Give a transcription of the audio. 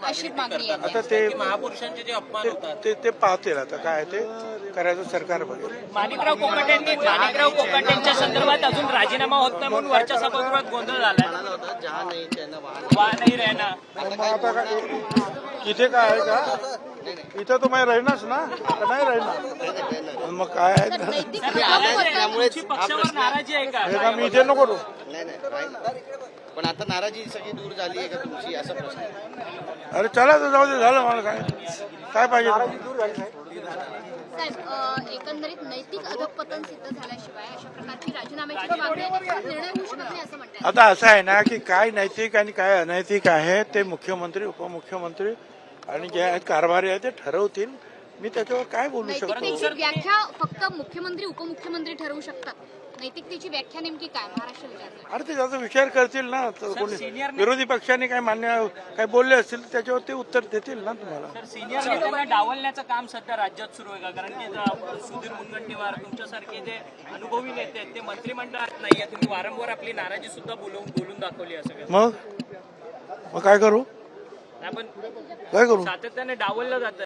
अशी मागणी आहे. आता ते महापुरुषांचे जे अपमान होतात ते पाहतील आता काय ते करायचं सरकार बघेल. माणिकराव कोकाटेंच्या संदर्भात अजून राजीनामा होत नाही म्हणून वरच्या सभागृहात गोंधळ झाला. वहाँ नहीं रहना. मग आता काय इथे काय आहे का इथं तो मैं राहणारच ना का नाही राहणार मग काय आहे तर नैतिक तुमची पक्षावर नाराजी आहे का? हे का मी इथे नको करू. पण आता नाराजी सगळी दूर झाली आहे का तुमची असा प्रश्न आहे. अरे चला तर जाऊ दे झालं मला काय पाहिजे. साहेब, एकंदरीत नैतिक अधःपतन सिद्ध झाल्याशिवाय अशा प्रकारची राजीनाम्याची मागणी निर्णय होऊ शकत नाही असं म्हणतात. आता असं आहे ना की काय नैतिक आणि काय अनैतिक आहे ते मुख्यमंत्री उपमुख्यमंत्री आणि जे आहेत कारभारी आहे ते ठरवतील. मी त्याच्यावर काय बोलू शकतो. नैतिकतेची व्याख्या फक्त मुख्यमंत्री उपमुख्यमंत्री ठरवू शकतात. नैतिकतेची व्याख्या नेमकी काय महाराष्ट्र विचार? अरे ते त्याचा विचार करतील ना. तर कोणी विरोधी पक्षाने काय काय बोलले असतील त्याच्यावर ते उत्तर देतील ना तुम्हाला. तर सिनियर नेत्यांना डावलण्याचं काम सध्या राज्यात सुरू आहे का? कारण की सुधीर मुनगंटीवार तुमच्यासारखे जे अनुभवी नेते आहेत ते मंत्रिमंडळात नाहीये. तुम्ही वारंवार आपली नाराजी सुद्धा बोलून दाखवली असं. मग काय करू आपण काय करू सातत्याने डावललं जातं.